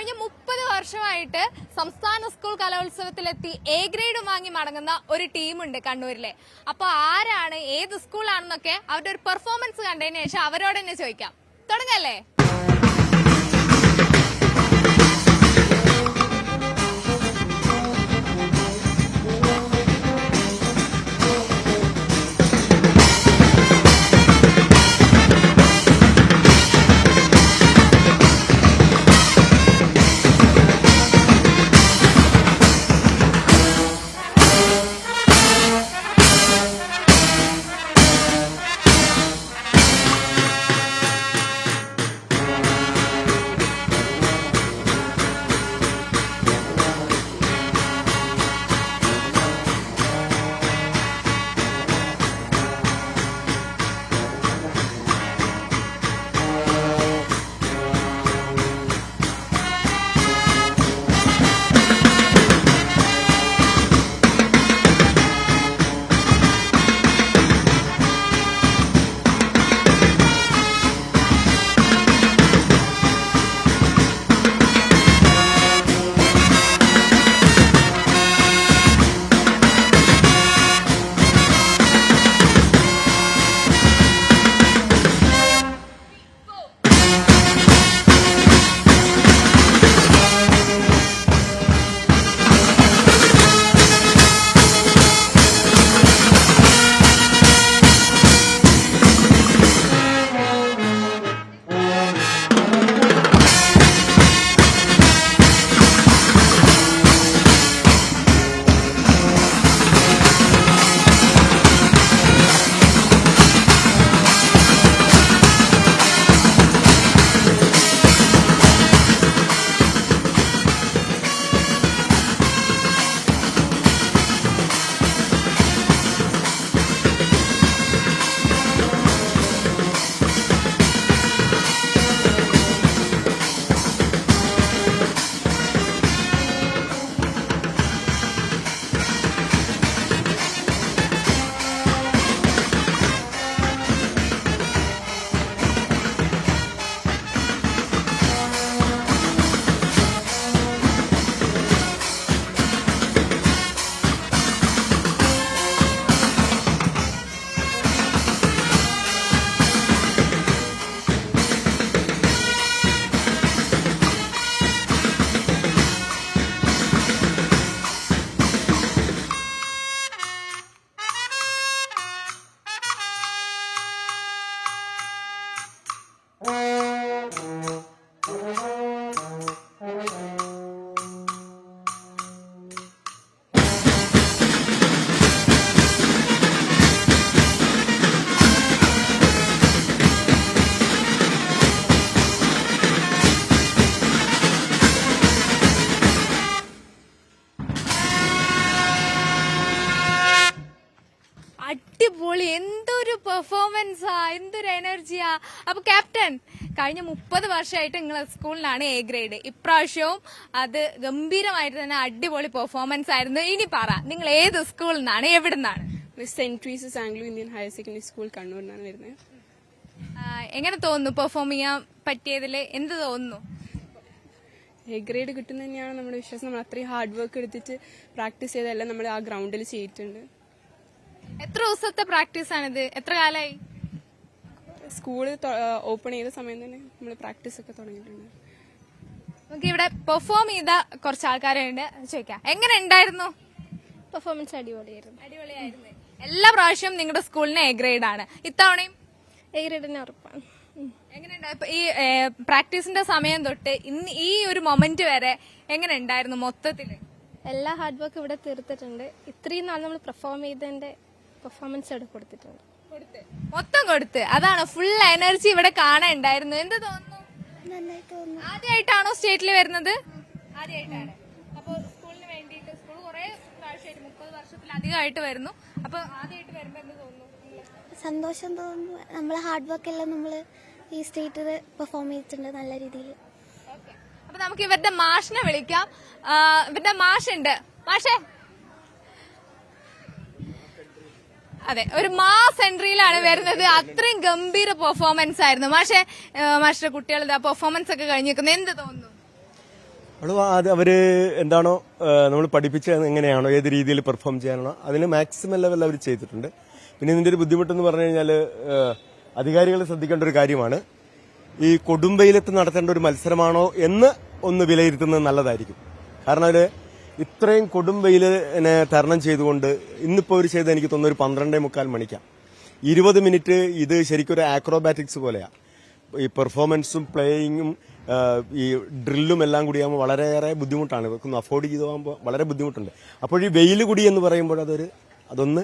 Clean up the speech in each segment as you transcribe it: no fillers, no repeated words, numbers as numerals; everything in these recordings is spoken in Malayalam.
കഴിഞ്ഞ 30 വർഷമായിട്ട് സംസ്ഥാന സ്കൂൾ കലോത്സവത്തിലെത്തി എ ഗ്രേഡ് വാങ്ങി മടങ്ങുന്ന ഒരു ടീമുണ്ട് കണ്ണൂരിലെ. അപ്പൊ ആരാണ്, ഏത് സ്കൂളാണെന്നൊക്കെ അവരുടെ ഒരു പെർഫോമൻസ് കണ്ടതിന് ശേഷം അവരോട് തന്നെ ചോദിക്കാം. തുടങ്ങല്ലേ? അടിപൊളി! എന്തൊരു പെർഫോമൻസാ, എന്തൊരു എനർജിയാ. അപ്പൊ ക്യാപ്റ്റൻ, കഴിഞ്ഞ 30 വർഷമായിട്ട് നിങ്ങളെ സ്കൂളിലാണ് എ ഗ്രേഡ്. ഇപ്രാവശ്യവും അത് ഗംഭീരമായിട്ട് തന്നെ അടിപൊളി പെർഫോമൻസ് ആയിരുന്നു. ഇനി പറ, നിങ്ങൾ ഏത് സ്കൂളിൽ നിന്നാണ്, എവിടെ നിന്നാണ്? സെന്റ് Teresa's Anglo Indian higher secondary school കണ്ണൂരിനാണ് വരുന്നത്. എങ്ങനെ തോന്നുന്നു പെർഫോം ചെയ്യാൻ പറ്റിയതില്? എന്ത് തോന്നുന്നു? എ ഗ്രേഡ് കിട്ടുന്ന തന്നെയാണ് നമ്മുടെ വിശ്വാസം. നമ്മൾ അത്രയും ഹാർഡ് വർക്ക് എടുത്തിട്ട് പ്രാക്ടീസ് ചെയ്തെല്ലാം നമ്മൾ ആ ഗ്രൗണ്ടിൽ ചെയ്തിട്ടുണ്ട്. എത്ര ദിവസത്തെ പ്രാക്ടീസ് ആണിത്? എത്ര കാലമായി? സ്കൂള് ഓപ്പൺ ചെയ്ത സമയം തന്നെ നമ്മൾ പ്രാക്ടീസ് ഒക്കെ തുടങ്ങിയിട്ടുണ്ട്. നമുക്ക് ഇവിടെ പെർഫോം ചെയ്ത കുറച്ച് ആൾക്കാരുണ്ട്, ചോദിക്കാം. എങ്ങനെ ഉണ്ടായിരുന്നു പെർഫോമൻസ്? അടിപൊളിയായിരുന്നു. അടിപൊളിയായിരുന്നു. എല്ലാ പ്രാവശ്യവും നിങ്ങളുടെ സ്കൂളിന് എ ഗ്രേഡ് ആണ്. ഇത്തവണയും എ ഗ്രേഡ് തന്നെ ഉറപ്പാണ്. എങ്ങനെയുണ്ടായി ഈ പ്രാക്ടീസിന്റെ സമയം തൊട്ട് ഇന്ന് ഈ ഒരു മൊമെന്റ് വരെ എങ്ങനെ ഉണ്ടായിരുന്നു മൊത്തത്തില്? എല്ലാ ഹാർഡ് വർക്ക് ഇവിടെ തീർത്തിട്ടുണ്ട്. ഇത്രയും നാൾ നമ്മൾ പെർഫോം ചെയ്തതിന്റെ പെർഫോമൻസ് ഇവിടെ കൊടുത്തിട്ടുണ്ട്. മൊത്തം കൊടുത്ത്. അതാണ് ഫുൾ എനർജി ഇവിടെ കാണാൻ ഉണ്ടായിരുന്നു. എന്ത് തോന്നുന്നു? ആദ്യമായിട്ടാണോ സ്റ്റേറ്റിൽ വരുന്നത്? ആദ്യമായിട്ടാണ്. അപ്പൊ സ്കൂളിന് വേണ്ടിയിട്ട് സ്കൂൾ കുറെ പ്രാവശ്യമായിട്ട് 30 വർഷത്തിലധികമായിട്ട് വരുന്നു. അപ്പൊ ആദ്യമായിട്ട് വരുമ്പോ എന്ത് തോന്നുന്നു? സന്തോഷം തോന്നുന്നു. നമ്മളെ ഹാർഡ് വർക്ക് എല്ലാം നമ്മൾ ഈ സ്റ്റേറ്റിൽ പെർഫോം ചെയ്തിട്ടുണ്ട് നല്ല രീതിയിൽ. അപ്പൊ നമുക്ക് ഇവരുടെ മാഷിനെ വിളിക്കാം. ഇവരുടെ മാഷുണ്ട്. മാഷേ, അതെ, ഒരു മാസ് എൻട്രിയിലാണ് വരുന്നത്. അത്രയും ഗംഭീര പെർഫോമൻസ് ആയിരുന്നു. മാഷെ, മാഷിന്റെ കുട്ടികളുടെ പെർഫോമൻസ് ഒക്കെ കഴിഞ്ഞിരിക്കുന്നത് എന്ത് തോന്നുന്നു? അവര് എന്താണോ നമ്മൾ പഠിപ്പിച്ചത് എങ്ങനെയാണോ ഏത് രീതിയിൽ പെർഫോം ചെയ്യാനാണോ അതിന് മാക്സിമം ലെവൽ അവർ ചെയ്തിട്ടുണ്ട്. പിന്നെ ഇതിന്റെ ഒരു ബുദ്ധിമുട്ടെന്ന് പറഞ്ഞു കഴിഞ്ഞാൽ അധികാരികൾ ശ്രദ്ധിക്കേണ്ട ഒരു കാര്യമാണ്, ഈ കൊടുംവെയിലത്ത് നടത്തേണ്ട ഒരു മത്സരമാണോ എന്ന് ഒന്ന് വിലയിരുത്തുന്നത് നല്ലതായിരിക്കും. കാരണം അവര് ഇത്രയും കൊടുംവെയിലിനെ തരണം ചെയ്തുകൊണ്ട് ഇന്നിപ്പോ അവർ ചെയ്ത് എനിക്ക് തോന്നുന്നു ഒരു 12:45 മണിക്കാണ്. 20 മിനിറ്റ് ഇത് ശരിക്കും ഒരു ആക്രോബാറ്റിക്സ് പോലെയാണ്. ഈ പെർഫോമൻസും പ്ലേയിങ്ങും ഈ ഡ്രില്ലും എല്ലാം കൂടിയാകുമ്പോൾ വളരെയേറെ ബുദ്ധിമുട്ടാണ്. ഇവർക്കൊന്ന് അഫോർഡ് ചെയ്ത് പോകുമ്പോൾ വളരെ ബുദ്ധിമുട്ടുണ്ട്. അപ്പോൾ ഈ വെയിൽ കൂടി എന്ന് പറയുമ്പോൾ അതൊന്ന്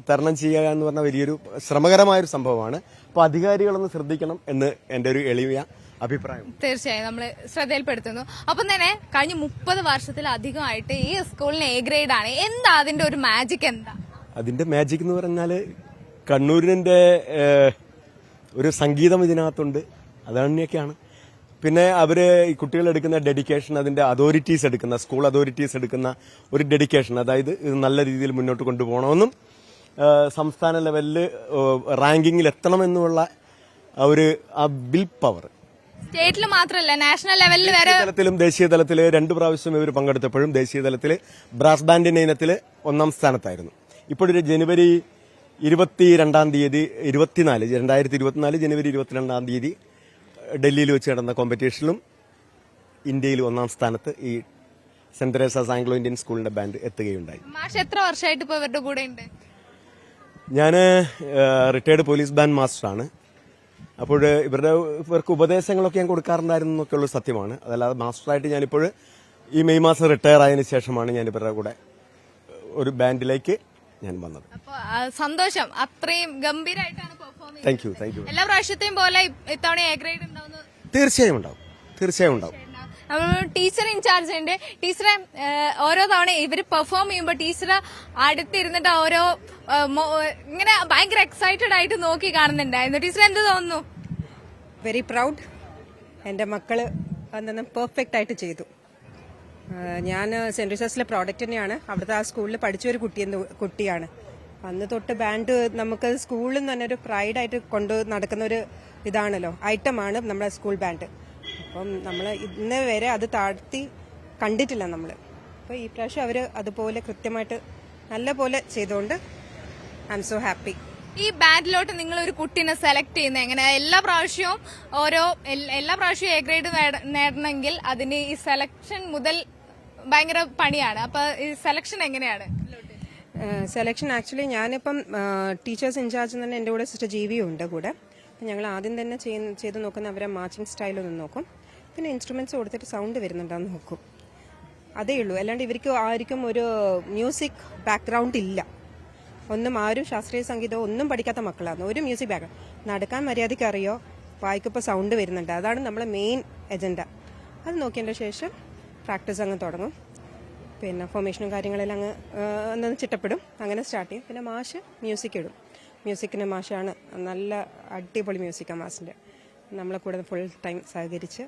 തരണം ചെയ്യുക എന്ന് പറഞ്ഞാൽ വലിയൊരു ശ്രമകരമായൊരു സംഭവമാണ്. അപ്പോൾ അധികാരികളൊന്ന് ശ്രദ്ധിക്കണം എന്ന് എൻ്റെ ഒരു എളിയ അഭിപ്രായം. തീർച്ചയായും നമ്മൾ ശ്രദ്ധയിൽപ്പെടുത്തുന്നു. അപ്പം തന്നെ കഴിഞ്ഞ 30 വർഷത്തിലധികമായിട്ട് ഈ സ്കൂളിന് എ ഗ്രേഡ് ആണ്. എന്താ അതിന്റെ ഒരു മാജിക്? എന്താ അതിന്റെ മാജിക് എന്ന് പറഞ്ഞാൽ കണ്ണൂരിന്റെ ഒരു സംഗീതം ഇതിനകത്തുണ്ട്, അതൊക്കെയാണ്. പിന്നെ അവര് ഈ കുട്ടികൾ എടുക്കുന്ന ഡെഡിക്കേഷൻ, അതിന്റെ അതോറിറ്റീസ് എടുക്കുന്ന സ്കൂൾ അതോറിറ്റീസ് എടുക്കുന്ന ഒരു ഡെഡിക്കേഷൻ, അതായത് ഇത് നല്ല രീതിയിൽ മുന്നോട്ട് കൊണ്ടുപോകണമെന്നും സംസ്ഥാന ലെവലിൽ റാങ്കിങ്ങിൽ എത്തണമെന്നുള്ള ആ വിൽ പവർ സ്റ്റേറ്റിൽ മാത്രമല്ല നാഷണൽ ലെവലിൽ വരെ തലത്തിലും ദേശീയ തലത്തിൽ 2 പ്രാവശ്യം ഇവർ പങ്കെടുത്തപ്പോഴും ദേശീയ തലത്തിൽ ബ്രാസ് ബാൻഡിന്റെ ഇനത്തിൽ 1ാം സ്ഥാനത്തായിരുന്നു. ഇപ്പോഴൊരു ജനുവരി 2024 ജനുവരി 22 ഡൽഹിയിൽ വെച്ച് നടന്ന കോമ്പറ്റീഷനിലും ഇന്ത്യയിൽ 1ാം സ്ഥാനത്ത് ഈ സെന്റ് തെരേസാസ് ആംഗ്ലോ ഇന്ത്യൻ സ്കൂളിന്റെ ബാൻഡ് എത്തുകയുണ്ടായി. മാഷ് എത്ര വർഷമായിട്ട് ഇപ്പൊ ഇവരുടെ കൂടെ ഉണ്ട്? ഞാൻ റിട്ടയർഡ് പോലീസ് ബാൻഡ് മാസ്റ്ററാണ്. അപ്പോൾ ഇവർക്ക് ഉപദേശങ്ങളൊക്കെ ഞാൻ കൊടുക്കാറുണ്ടായിരുന്നു എന്നൊക്കെയുള്ള സത്യമാണ്. അതല്ലാതെ മാസ്റ്ററായിട്ട് ഞാനിപ്പോൾ ഈ മെയ് മാസം റിട്ടയർ ആയതിനു ശേഷമാണ് ഞാൻ ഇവരുടെ കൂടെ ഒരു ബാൻഡിലേക്ക് ഞാൻ വന്നത്. അപ്പൊ സന്തോഷം, അത്രയും ഗംഭീരമായിട്ടാണ് പെർഫോം ചെയ്യുന്നത്. Thank you. എല്ലാ പ്രാവശ്യത്തെയും പോലെ ഇത്തവണ എ ഗ്രേഡ് ഉണ്ടാവുന്നത്? തീർച്ചയായും ഉണ്ടാവും. ടീച്ചർ ഇൻചാർജ് ഉണ്ട്. ടീച്ചറെ, ഓരോ തവണ ഇവര് പെർഫോം ചെയ്യുമ്പോ ടീച്ചർ അടുത്തിരുന്നിട്ട് ഓരോ ഇങ്ങനെ ഭയങ്കര എക്സൈറ്റഡ് ആയിട്ട് നോക്കി കാണുന്നുണ്ടായിരുന്നു. ടീച്ചർ എന്ത് തോന്നുന്നു? Very proud. എൻ്റെ മക്കള് അന്ന് പെർഫെക്റ്റ് ആയിട്ട് ചെയ്തു. ഞാൻ സെന്റ് ജോസഫിലെ പ്രോഡക്റ്റ് തന്നെയാണ്. അവിടുത്തെ ആ സ്കൂളിൽ പഠിച്ച ഒരു കുട്ടിയാണ്. അന്ന് തൊട്ട് ബാൻഡ് നമുക്ക് സ്കൂളിൽ നിന്ന് തന്നെ ഒരു പ്രൈഡായിട്ട് കൊണ്ട് നടക്കുന്ന ഒരു ഇതാണല്ലോ, ഐറ്റമാണ് നമ്മുടെ സ്കൂൾ ബാൻഡ്. അപ്പം നമ്മൾ ഇന്ന് വരെ അത് താഴ്ത്തി കണ്ടിട്ടില്ല നമ്മൾ. അപ്പോൾ ഈ പ്രാവശ്യം അവർ അതുപോലെ കൃത്യമായിട്ട് നല്ല പോലെ ചെയ്തുകൊണ്ട് ഐ എം സോ ഹാപ്പി. ഈ ബാൻഡിലോട്ട് നിങ്ങൾ ഒരു കുട്ടീനെ സെലക്ട് ചെയ്യുന്നത് എങ്ങനെ? എല്ലാ പ്രാവശ്യവും എ ഗ്രേഡ് നേടണമെങ്കിൽ അതിന് ഈ സെലക്ഷൻ മുതൽ ഭയങ്കര പണിയാണ്. അപ്പൊ ഈ സെലക്ഷൻ എങ്ങനെയാണ്? സെലക്ഷൻ ആക്ച്വലി ഞാനിപ്പം ടീച്ചേഴ്സ് ഇൻചാർജ് തന്നെ എൻ്റെ കൂടെ സിസ്റ്റർ ജീവിയും ഉണ്ട് കൂടെ. അപ്പം ഞങ്ങൾ ആദ്യം തന്നെ ചെയ്ത് നോക്കുന്ന അവരെ മാച്ചിങ് സ്റ്റൈലൊന്ന് നോക്കും. പിന്നെ ഇൻസ്ട്രുമെന്റ്സ് കൊടുത്തിട്ട് സൗണ്ട് വരുന്നുണ്ടോയെന്ന് നോക്കും. അതേ ഉള്ളൂ. അല്ലാണ്ട് ഇവർക്ക് ആർക്കും ഒരു മ്യൂസിക് ബാക്ക്ഗ്രൗണ്ട് ഇല്ല. ആരും ശാസ്ത്രീയ സംഗീതമോ ഒന്നും പഠിക്കാത്ത മക്കളാണ്. ഒരു മ്യൂസിക് ബാക്ക്ഗ്രൗണ്ട്, നടക്കാൻ മര്യാദയ്ക്ക് അറിയോ, വായിക്കപ്പോൾ സൗണ്ട് വരുന്നുണ്ട്. അതാണ് നമ്മളെ മെയിൻ എജൻഡ. അത് നോക്കിയതിൻ്റെ ശേഷം പ്രാക്ടീസ് അങ്ങ് തുടങ്ങും. പിന്നെ ഫോർമേഷനും കാര്യങ്ങളെല്ലാം അങ്ങ് ചിട്ടപ്പെടും. അങ്ങനെ സ്റ്റാർട്ട് ചെയ്യും. പിന്നെ മാഷ് മ്യൂസിക് ഇടും. മ്യൂസിക്കിന് മാഷാണ്, നല്ല അടിപൊളി മ്യൂസിക്കാണ് മാഷിൻ്റെ. നമ്മളെ കൂടെ ഫുൾ ടൈം സഹകരിച്ച്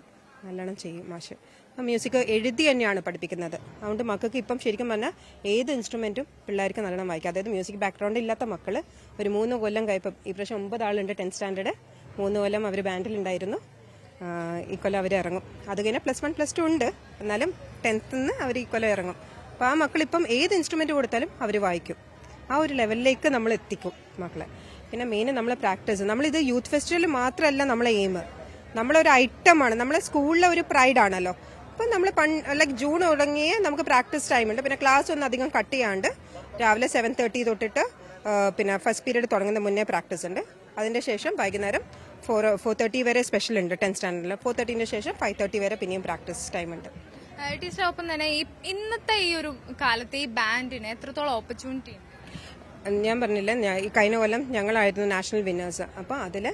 നല്ലോണം ചെയ്യും മാഷ്. മ്യൂസിക് എഴുതി തന്നെയാണ് പഠിപ്പിക്കുന്നത്. അതുകൊണ്ട് മക്കൾക്ക് ഇപ്പം ശരിക്കും പറഞ്ഞാൽ ഏത് ഇൻസ്ട്രുമെന്റും പിള്ളേർക്ക് നല്ലോണം വായിക്കാം. അതായത് മ്യൂസിക് ബാക്ക്ഗ്രൗണ്ട് ഇല്ലാത്ത മക്കൾ ഒരു 3 കൊല്ലം കഴിപ്പം ഈ പ്രാവശ്യം 9 ആളുണ്ട് 10th സ്റ്റാൻഡേർഡ്. 3 കൊല്ലം അവർ ബാൻഡിലുണ്ടായിരുന്നു. ഈ കൊല്ലം അവർ ഇറങ്ങും. അത് കഴിഞ്ഞാൽ +1 +2 ഉണ്ട്. എന്നാലും 10th നിന്ന് അവർ ഈ കൊല്ലം ഇറങ്ങും. അപ്പോൾ ആ മക്കളിപ്പം ഏത് ഇൻസ്ട്രുമെന്റ് കൊടുത്താലും അവർ വായിക്കും. ആ ഒരു ലെവലിലേക്ക് നമ്മൾ എത്തിക്കും മക്കളെ. പിന്നെ മെയിൻ നമ്മളെ പ്രാക്ടീസ്. നമ്മളിത് യൂത്ത് ഫെസ്റ്റിവൽ മാത്രമല്ല നമ്മളെ എയിം. നമ്മളൊരു ഐറ്റമാണ്. നമ്മളെ സ്കൂളിലെ ഒരു പ്രൈഡ് ആണല്ലോ. അപ്പം നമ്മൾ ലൈക്ക് ജൂൺ തുടങ്ങിയ നമുക്ക് പ്രാക്ടീസ് ടൈം ഉണ്ട്. പിന്നെ ക്ലാസ് ഒന്നും അധികം കട്ട് ചെയ്യാണ്ട് രാവിലെ 7:30 തൊട്ടിട്ട് പിന്നെ ഫസ്റ്റ് പീരീഡ് തുടങ്ങുന്ന മുന്നേ പ്രാക്ടീസ് ഉണ്ട്. അതിൻ്റെ ശേഷം വൈകുന്നേരം 4:30 വരെ സ്പെഷ്യൽ ഉണ്ട് 10th സ്റ്റാൻഡേർഡിൽ. 4:30 ശേഷം 5:30 വരെ പിന്നെയും പ്രാക്ടീസ് ടൈം ഉണ്ട്. ടീച്ചർ, ഒപ്പം തന്നെ ഇന്നത്തെ ഈ ഒരു കാലത്ത് ഈ ബാൻഡിന് എത്രത്തോളം ഓപ്പർച്യൂണിറ്റി ഉണ്ട്? ഞാൻ പറഞ്ഞില്ല, ഈ കഴിഞ്ഞ കൊല്ലം ഞങ്ങളായിരുന്നു നാഷണൽ വിന്നേഴ്സ്. അപ്പോൾ അതിൽ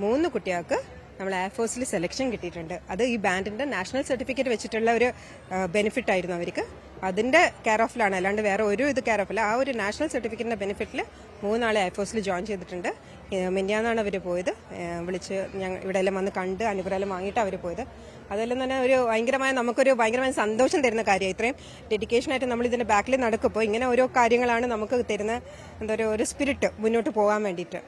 3 കുട്ടികൾക്ക് നമ്മൾ എയർഫോഴ്സിൽ സെലക്ഷൻ കിട്ടിയിട്ടുണ്ട്. അത് ഈ ബാൻഡിന്റെ നാഷണൽ സർട്ടിഫിക്കറ്റ് വെച്ചിട്ടുള്ള ഒരു ബെനിഫിറ്റ് ആയിരുന്നു അവർക്ക്. അതിന്റെ കെയർ ഓഫിലാണ്, അല്ലാണ്ട് വേറെ ഒരു കെയർ ഓഫില്ല. ആ ഒരു നാഷണൽ സർട്ടിഫിക്കറ്റിന്റെ ബെനിഫിറ്റിൽ 3 ആളെ എയർഫോഴ്സിൽ ജോയിൻ ചെയ്തിട്ടുണ്ട്. മിനിഞ്ഞാന്നാണ് അവർ പോയത്. വിളിച്ച് ഇവിടെ എല്ലാം വന്ന് കണ്ട് അനുഗ്രഹം വാങ്ങിയിട്ട് അവർ പോയത്. അതെല്ലാം തന്നെ ഒരു നമുക്കൊരു ഭയങ്കരമായ സന്തോഷം തരുന്ന കാര്യമാണ്. ഇത്രയും ഡെഡിക്കേഷനായിട്ട് നമ്മൾ ഇതിന്റെ ബാക്കിൽ നടക്കുമ്പോൾ ഇങ്ങനെ ഓരോ കാര്യങ്ങളാണ് നമുക്ക് തരുന്ന ഒരു സ്പിരിറ്റ് മുന്നോട്ട് പോകാൻ വേണ്ടിയിട്ട്.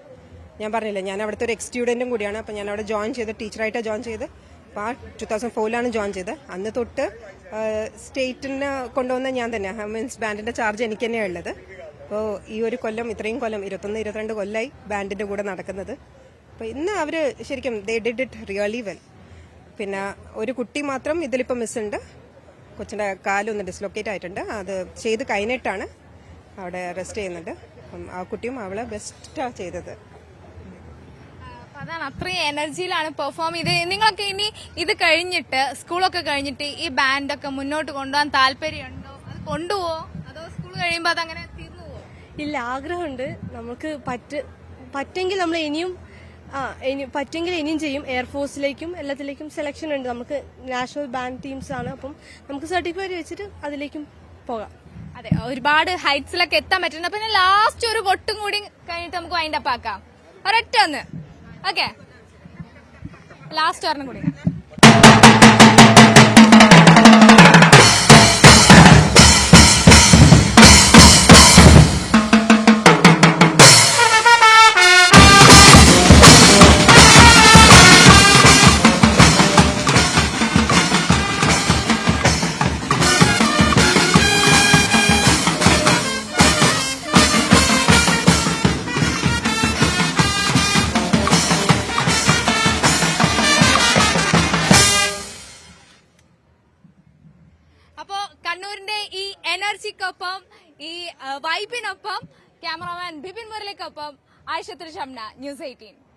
ഞാൻ പറഞ്ഞില്ല, ഞാൻ അവിടുത്തെ ഒരു എക്സ് സ്റ്റുഡൻറ്റും കൂടിയാണ്. അപ്പം ഞാൻ അവിടെ ജോയിൻ ചെയ്ത് ടീച്ചറായിട്ട് ജോയിൻ ചെയ്ത് അപ്പോൾ ആ 2004 ജോയിൻ ചെയ്ത്. അന്ന് തൊട്ട് സ്റ്റേറ്റിന് കൊണ്ടുവന്ന ഞാൻ തന്നെ, മീൻസ് ബാൻഡിന്റെ ചാർജ് എനിക്ക് തന്നെയാണ് ഉള്ളത്. അപ്പോൾ ഈ ഒരു കൊല്ലം, ഇത്രയും കൊല്ലം 21-22 കൊല്ലമായി ബാൻഡിന്റെ കൂടെ നടക്കുന്നത്. അപ്പോൾ ഇന്ന് അവർ ശരിക്കും they did it really well. പിന്നെ ഒരു കുട്ടി മാത്രം ഇതിലിപ്പോൾ മിസ്സുണ്ട്. കൊച്ചിൻ്റെ കാലൊന്ന് ഡിസ്ലൊക്കേറ്റ് ആയിട്ടുണ്ട്. അത് ചെയ്ത് കഴിഞ്ഞിട്ടാണ് അവിടെ റെസ്റ്റ് ചെയ്യുന്നുണ്ട്. അപ്പം ആ കുട്ടിയും അവളെ ബെസ്റ്റാണ് ചെയ്തത്. അപ്പൊ അതാണ്, അത്രയും എനർജിയിലാണ് പെർഫോം ചെയ്ത്. നിങ്ങളൊക്കെ ഇനി ഇത് കഴിഞ്ഞിട്ട്, സ്കൂളൊക്കെ കഴിഞ്ഞിട്ട് ഈ ബാൻഡൊക്കെ മുന്നോട്ട് കൊണ്ടുപോകാൻ താല്പര്യമുണ്ടോ? അത് കൊണ്ടുപോവോ അതോ സ്കൂൾ കഴിയുമ്പോ അതങ്ങനെ തീർന്നു പോവോ? ഇല്ല, ആഗ്രഹമുണ്ട്. നമുക്ക് പറ്റെങ്കിൽ നമ്മൾ ഇനിയും പറ്റെങ്കിൽ ഇനിയും ചെയ്യും. എയർഫോഴ്സിലേക്കും എല്ലാത്തിലേക്കും സെലക്ഷൻ ഉണ്ട്. നമുക്ക് നാഷണൽ ബാൻഡ് ടീംസ് ആണ്. അപ്പം നമുക്ക് സർട്ടിഫിക്കറ്റ് വെച്ചിട്ട് അതിലേക്കും പോകാം. അതെ, ഒരുപാട് ഹൈറ്റ്സിലൊക്കെ എത്താൻ പറ്റുന്നുണ്ട്. പിന്നെ ലാസ്റ്റ് ഒരു കൊട്ടും കൂടി കഴിഞ്ഞിട്ട് നമുക്ക് വൈൻഡ് അപ്പ് ആക്കാം. ഒരൊറ്റ ഒന്ന്. ഓക്കെ, ലാസ്റ്റ് ഒരെണ്ണം കൂടി. അപ്പോ കണ്ണൂരിന്റെ ഈ എനർജിക്കൊപ്പം, ഈ വൈബിനൊപ്പം ക്യാമറമാൻ ബിപിൻ മുരളിക്കൊപ്പം ആയിഷത്തുൽ ഷംന, ന്യൂസ് 18.